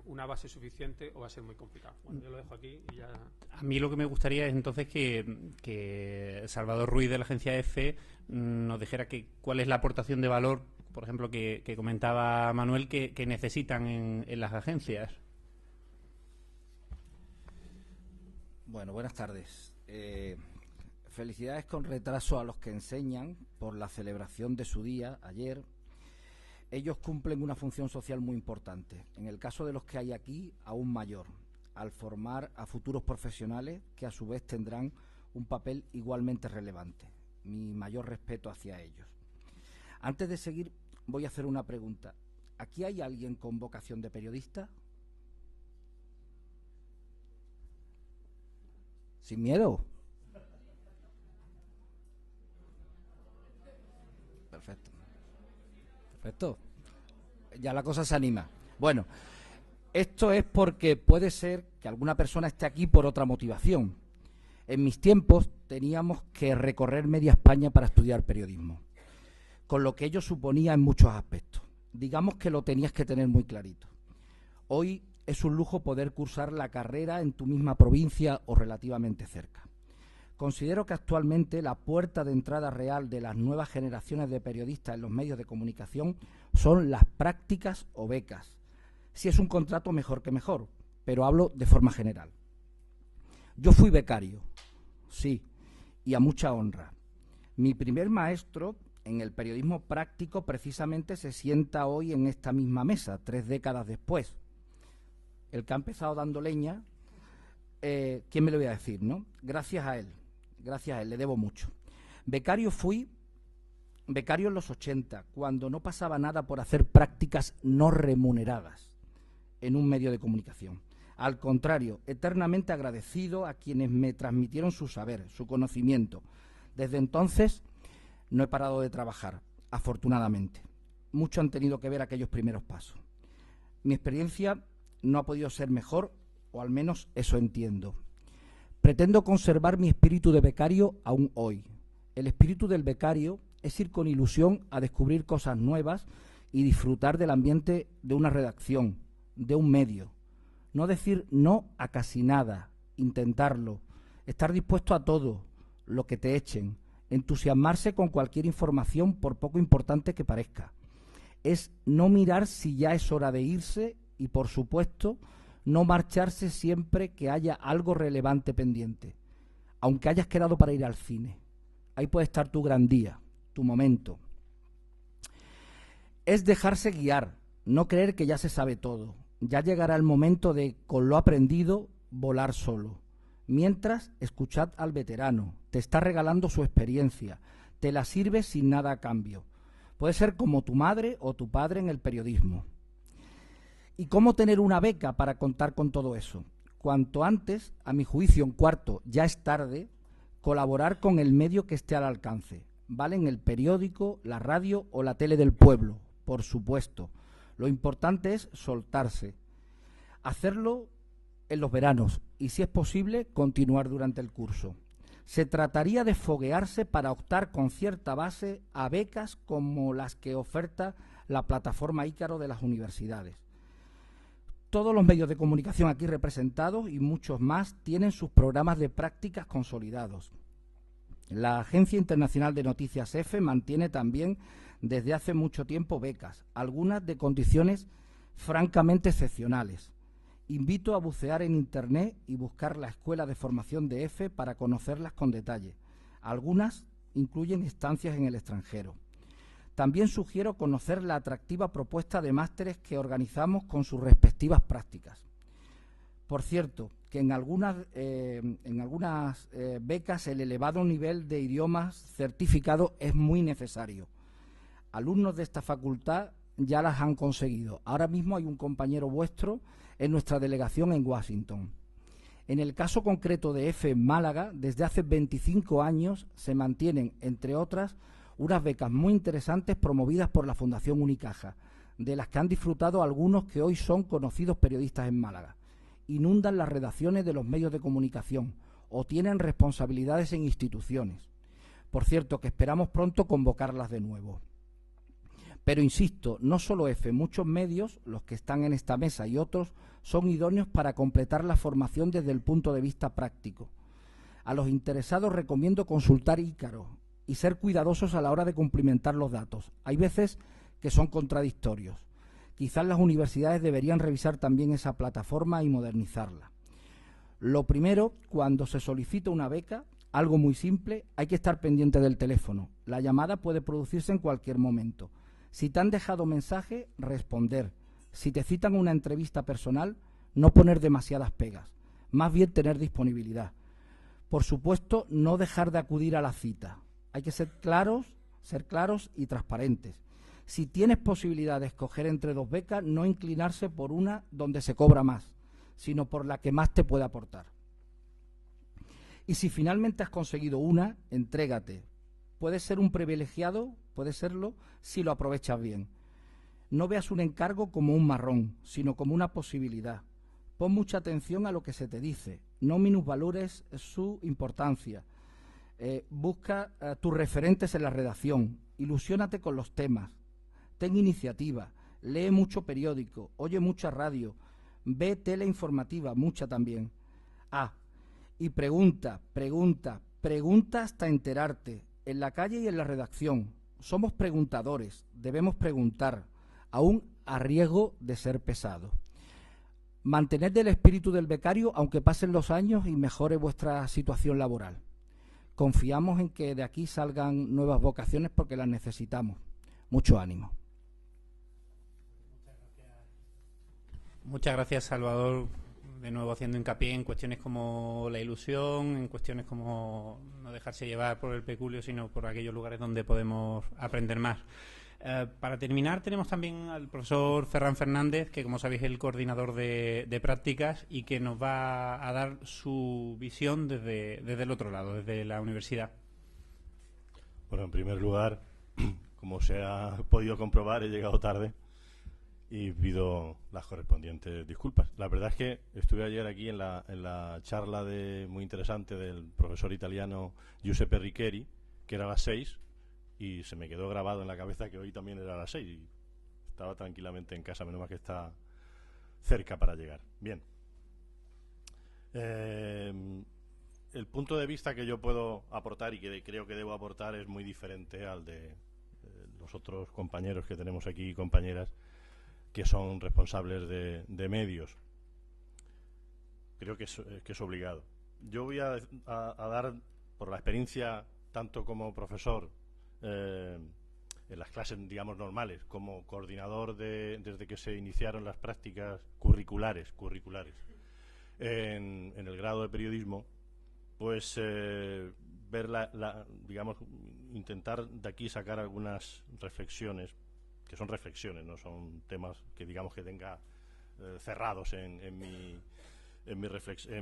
una base suficiente o va a ser muy complicado. Bueno, yo lo dejo aquí y ya... A mí lo que me gustaría es entonces que Salvador Ruiz de la agencia EFE nos dijera cuál es la aportación de valor, por ejemplo, que comentaba Manuel, que necesitan en las agencias. Bueno, buenas tardes. Felicidades con retraso a los que enseñan por la celebración de su día ayer. Ellos cumplen una función social muy importante. En el caso de los que hay aquí, aún mayor, al formar a futuros profesionales que a su vez tendrán un papel igualmente relevante. Mi mayor respeto hacia ellos. Antes de seguir, voy a hacer una pregunta. ¿Aquí hay alguien con vocación de periodista? ¿Sin miedo? Perfecto. Perfecto. Ya la cosa se anima. Bueno, esto es porque puede ser que alguna persona esté aquí por otra motivación. En mis tiempos teníamos que recorrer media España para estudiar periodismo, con lo que ello suponía en muchos aspectos. Digamos que lo tenías que tener muy clarito. Hoy es un lujo poder cursar la carrera en tu misma provincia o relativamente cerca. Considero que actualmente la puerta de entrada real de las nuevas generaciones de periodistas en los medios de comunicación son las prácticas o becas. Si es un contrato, mejor que mejor, pero hablo de forma general. Yo fui becario, sí, y a mucha honra. Mi primer maestro en el periodismo práctico precisamente se sienta hoy en esta misma mesa, 3 décadas después. El que ha empezado dando leña, ¿quién me lo voy a decir, no? Gracias a él, le debo mucho. Becario en los 80, cuando no pasaba nada por hacer prácticas no remuneradas en un medio de comunicación. Al contrario, eternamente agradecido a quienes me transmitieron su saber, su conocimiento. Desde entonces no he parado de trabajar, afortunadamente. Mucho han tenido que ver aquellos primeros pasos. Mi experiencia no ha podido ser mejor, o al menos eso entiendo. Pretendo conservar mi espíritu de becario aún hoy. El espíritu del becario es ir con ilusión a descubrir cosas nuevas y disfrutar del ambiente de una redacción, de un medio. No decir no a casi nada, intentarlo, estar dispuesto a todo, lo que te echen, entusiasmarse con cualquier información por poco importante que parezca. Es no mirar si ya es hora de irse y, por supuesto, no marcharse siempre que haya algo relevante pendiente, aunque hayas quedado para ir al cine. Ahí puede estar tu gran día, tu momento. Es dejarse guiar, no creer que ya se sabe todo. Ya llegará el momento de, con lo aprendido, volar solo. Mientras, escuchad al veterano, te está regalando su experiencia, te la sirve sin nada a cambio. Puede ser como tu madre o tu padre en el periodismo. ¿Y cómo tener una beca para contar con todo eso? Cuanto antes, a mi juicio, en cuarto, ya es tarde, colaborar con el medio que esté al alcance. Valen el periódico, la radio o la tele del pueblo, por supuesto. Lo importante es soltarse. Hacerlo en los veranos y, si es posible, continuar durante el curso. Se trataría de foguearse para optar con cierta base a becas como las que oferta la plataforma Ícaro de las universidades. Todos los medios de comunicación aquí representados y muchos más tienen sus programas de prácticas consolidados. La Agencia Internacional de Noticias EFE mantiene también desde hace mucho tiempo becas, algunas de condiciones francamente excepcionales. Invito a bucear en Internet y buscar la Escuela de Formación de EFE para conocerlas con detalle. Algunas incluyen estancias en el extranjero. También sugiero conocer la atractiva propuesta de másteres que organizamos con sus respectivas prácticas. Por cierto, que en algunas becas el elevado nivel de idiomas certificado es muy necesario. Alumnos de esta facultad ya las han conseguido. Ahora mismo hay un compañero vuestro en nuestra delegación en Washington. En el caso concreto de EFE en Málaga, desde hace 25 años se mantienen, entre otras, unas becas muy interesantes promovidas por la Fundación Unicaja, de las que han disfrutado algunos que hoy son conocidos periodistas en Málaga. Inundan las redacciones de los medios de comunicación o tienen responsabilidades en instituciones. Por cierto, que esperamos pronto convocarlas de nuevo. Pero insisto, no solo EFE, muchos medios, los que están en esta mesa y otros, son idóneos para completar la formación desde el punto de vista práctico. A los interesados recomiendo consultar Ícaro y ser cuidadosos a la hora de cumplimentar los datos. Hay veces que son contradictorios. Quizás las universidades deberían revisar también esa plataforma y modernizarla. Lo primero, cuando se solicita una beca, algo muy simple, hay que estar pendiente del teléfono. La llamada puede producirse en cualquier momento. Si te han dejado mensaje, responder. Si te citan una entrevista personal, no poner demasiadas pegas, más bien tener disponibilidad. Por supuesto, no dejar de acudir a la cita. Hay que ser claros y transparentes. Si tienes posibilidad de escoger entre dos becas, no inclinarse por una donde se cobra más, sino por la que más te puede aportar. Y si finalmente has conseguido una, entrégate. Puedes ser un privilegiado, puede serlo, si lo aprovechas bien. No veas un encargo como un marrón, sino como una posibilidad. Pon mucha atención a lo que se te dice, no minusvalores su importancia. Busca tus referentes en la redacción, ilusiónate con los temas, ten iniciativa, lee mucho periódico, oye mucha radio, ve tele informativa, mucha también. Y pregunta hasta enterarte, en la calle y en la redacción. Somos preguntadores, debemos preguntar, aún a riesgo de ser pesados. Mantened el espíritu del becario aunque pasen los años y mejore vuestra situación laboral. Confiamos en que de aquí salgan nuevas vocaciones porque las necesitamos. Mucho ánimo. Muchas gracias, Salvador. De nuevo haciendo hincapié en cuestiones como la ilusión, en cuestiones como no dejarse llevar por el peculio, sino por aquellos lugares donde podemos aprender más. Para terminar, tenemos también al profesor Ferran Fernández, que como sabéis es el coordinador de prácticas y que nos va a dar su visión desde el otro lado, desde la universidad. Bueno, en primer lugar, como se ha podido comprobar, he llegado tarde y pido las correspondientes disculpas. La verdad es que estuve ayer aquí en la charla muy interesante del profesor italiano Giuseppe Richieri, que era a las 6, y se me quedó grabado en la cabeza que hoy también era a las 6 y estaba tranquilamente en casa, menos mal que está cerca para llegar. Bien. el punto de vista que yo puedo aportar y que creo que debo aportar es muy diferente al de los otros compañeros que tenemos aquí y compañeras que son responsables de medios. Creo que es obligado. Yo voy a dar, por la experiencia tanto como profesor en las clases, digamos, normales, como coordinador desde que se iniciaron las prácticas curriculares en el grado de periodismo, pues ver digamos, intentar de aquí sacar algunas reflexiones, que son reflexiones, no son temas que digamos que tenga cerrados en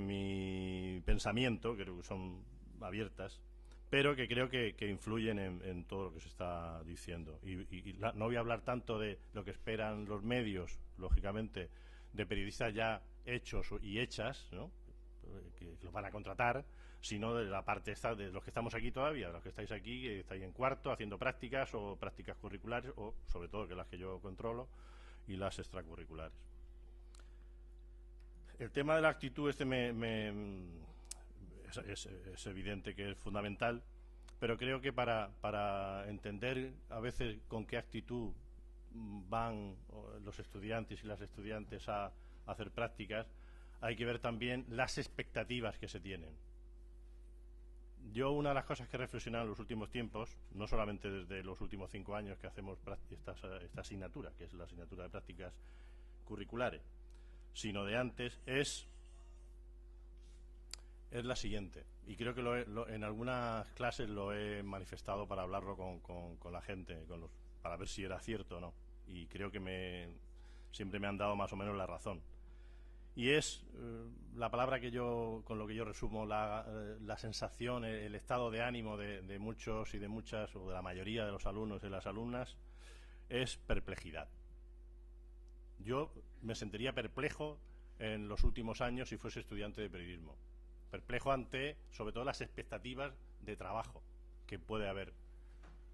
mi pensamiento, creo que son abiertas, pero que creo que influyen en todo lo que se está diciendo. No voy a hablar tanto de lo que esperan los medios, lógicamente, de periodistas ya hechos y hechas, ¿no?, que los van a contratar, sino de la parte esta de los que estamos aquí todavía, de los que estáis aquí, que estáis en cuarto haciendo prácticas o prácticas curriculares, o sobre todo que las que yo controlo, y las extracurriculares. El tema de la actitud es evidente que es fundamental, pero creo que para entender a veces con qué actitud van los estudiantes y las estudiantes a hacer prácticas, hay que ver también las expectativas que se tienen. Yo, una de las cosas que he reflexionado en los últimos tiempos, no solamente desde los últimos 5 años que hacemos esta asignatura, que es la asignatura de prácticas curriculares, sino de antes, es la siguiente, y creo que en algunas clases lo he manifestado para hablarlo con la gente, para ver si era cierto o no, y creo que siempre me han dado más o menos la razón. Y es la palabra con lo que yo resumo la sensación, el estado de ánimo de muchos y de muchas, o de la mayoría de los alumnos y de las alumnas, es perplejidad. Yo me sentiría perplejo en los últimos años si fuese estudiante de periodismo. Perplejo ante, sobre todo, las expectativas de trabajo que puede haber.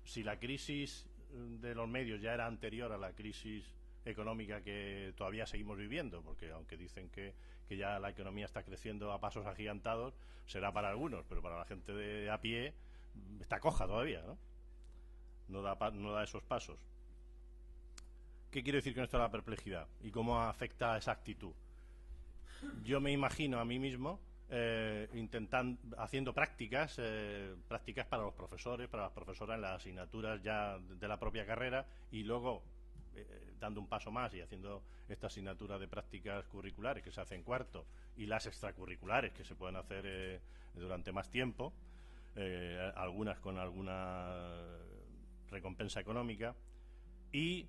Si la crisis de los medios ya era anterior a la crisis económica que todavía seguimos viviendo, porque aunque dicen que ya la economía está creciendo a pasos agigantados, será para algunos, pero para la gente de a pie está coja todavía, ¿no? No da esos pasos. ¿Qué quiero decir con esto de la perplejidad? ¿Y cómo afecta a esa actitud? Yo me imagino a mí mismo haciendo prácticas para los profesores, para las profesoras en las asignaturas ya de la propia carrera, y luego dando un paso más y haciendo esta asignatura de prácticas curriculares que se hace en cuarto, y las extracurriculares que se pueden hacer durante más tiempo, algunas con alguna recompensa económica, y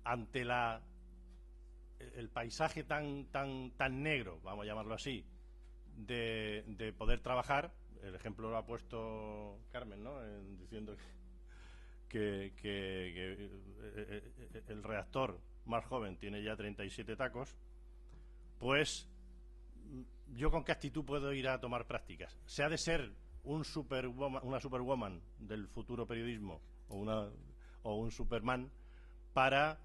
ante el paisaje tan negro, vamos a llamarlo así, de poder trabajar. El ejemplo lo ha puesto Carmen, ¿no?, diciendo que el redactor más joven tiene ya 37 tacos. Pues yo, ¿con qué actitud puedo ir a tomar prácticas? Se ha de ser una superwoman del futuro periodismo, o un superman, para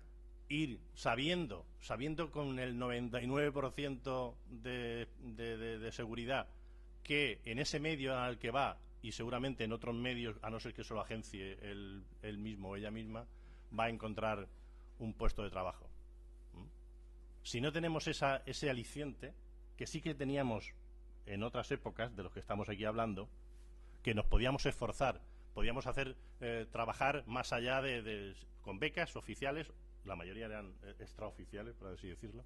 ir sabiendo con el 99% de seguridad que en ese medio al que va, y seguramente en otros medios, a no ser que se lo agencie él mismo o ella misma, va a encontrar un puesto de trabajo. Si no tenemos ese aliciente, que sí que teníamos en otras épocas, de los que estamos aquí hablando, que nos podíamos esforzar, podíamos hacer trabajar más allá con becas oficiales, la mayoría eran extraoficiales, por así decirlo,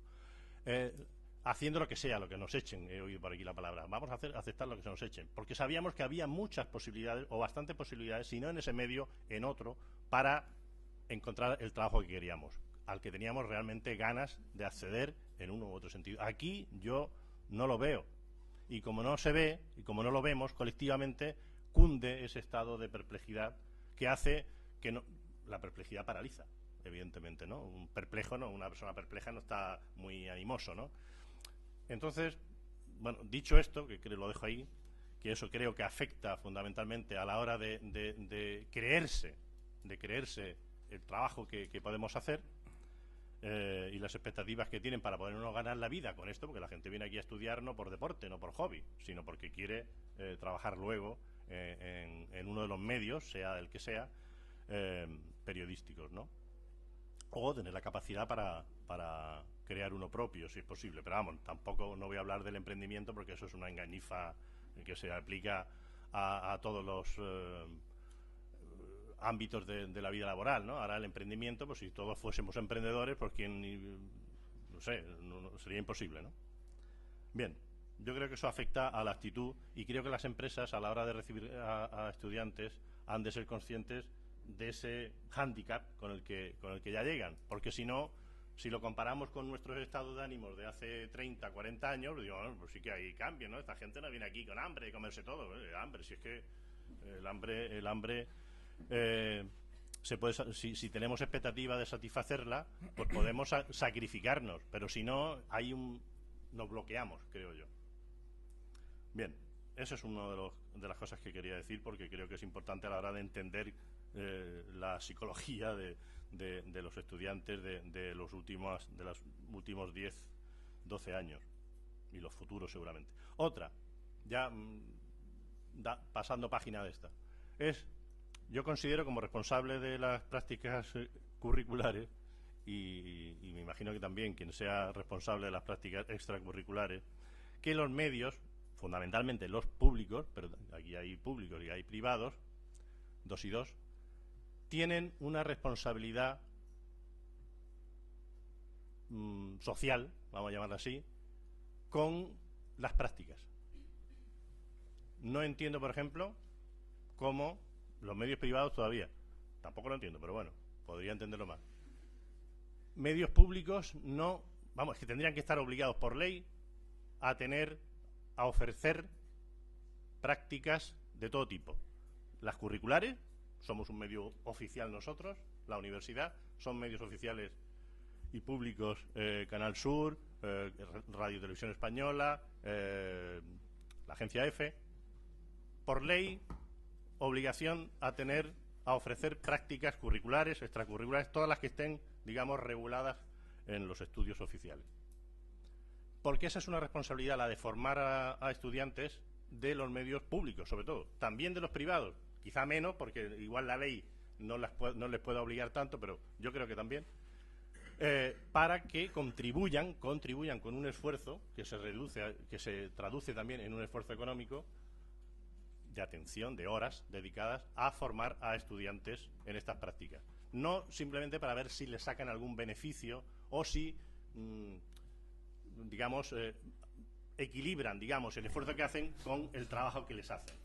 haciendo lo que sea, lo que nos echen. He oído por aquí la palabra, vamos a aceptar lo que se nos echen, porque sabíamos que había muchas posibilidades, o bastantes posibilidades, si no en ese medio, en otro, para encontrar el trabajo que queríamos, al que teníamos realmente ganas de acceder en uno u otro sentido. Aquí yo no lo veo, y como no se ve, y como no lo vemos colectivamente, cunde ese estado de perplejidad que hace que la perplejidad paraliza, evidentemente, ¿no? Un perplejo, ¿no? Una persona perpleja no está muy animoso, ¿no? Entonces, bueno, dicho esto, que lo dejo ahí, que eso creo que afecta fundamentalmente a la hora de creerse el trabajo que podemos hacer, y las expectativas que tienen para podernos ganar la vida con esto, porque la gente viene aquí a estudiar no por deporte, no por hobby, sino porque quiere trabajar luego en uno de los medios, sea el que sea, periodísticos, ¿no? O tener la capacidad para crear uno propio, si es posible. Pero vamos, tampoco no voy a hablar del emprendimiento porque eso es una engañifa que se aplica a todos los ámbitos de la vida laboral, ¿no? Ahora el emprendimiento, pues si todos fuésemos emprendedores, pues no sé, sería imposible, ¿no? Bien, yo creo que eso afecta a la actitud y creo que las empresas a la hora de recibir a estudiantes han de ser conscientes de ese hándicap con el que ya llegan, porque si no, si lo comparamos con nuestros estados de ánimos de hace 30, 40 años, digo, bueno, pues sí que hay cambio, ¿no? Esta gente no viene aquí con hambre de comerse todo, hambre, si es que el hambre se puede, si tenemos expectativa de satisfacerla, pues podemos sacrificarnos, pero si no, nos bloqueamos, creo yo. Bien, eso es una de las cosas que quería decir, porque creo que es importante a la hora de entender la psicología de los estudiantes de los últimos 10, 12 años y los futuros seguramente. Otra, ya pasando página de esta, yo considero como responsable de las prácticas curriculares y me imagino que también quien sea responsable de las prácticas extracurriculares, que los medios, fundamentalmente los públicos, pero aquí hay públicos y hay privados, 2 y 2, tienen una responsabilidad social, vamos a llamarla así, con las prácticas. No entiendo, por ejemplo, cómo los medios privados todavía, tampoco lo entiendo, pero bueno, podría entenderlo más. Medios públicos no, vamos, que tendrían que estar obligados por ley a ofrecer prácticas de todo tipo. Las curriculares, somos un medio oficial nosotros, la universidad, son medios oficiales y públicos, Canal Sur, Radio y Televisión Española, la agencia EFE, por ley, obligación a ofrecer prácticas curriculares, extracurriculares, todas las que estén, digamos, reguladas en los estudios oficiales. Porque esa es una responsabilidad, la de formar a estudiantes de los medios públicos, sobre todo, también de los privados, quizá menos, porque igual la ley no les puede obligar tanto, pero yo creo que también, para que contribuyan con un esfuerzo que se traduce también en un esfuerzo económico de atención, de horas dedicadas a formar a estudiantes en estas prácticas. No simplemente para ver si les sacan algún beneficio o si, digamos, equilibran, digamos, el esfuerzo que hacen con el trabajo que les hacen.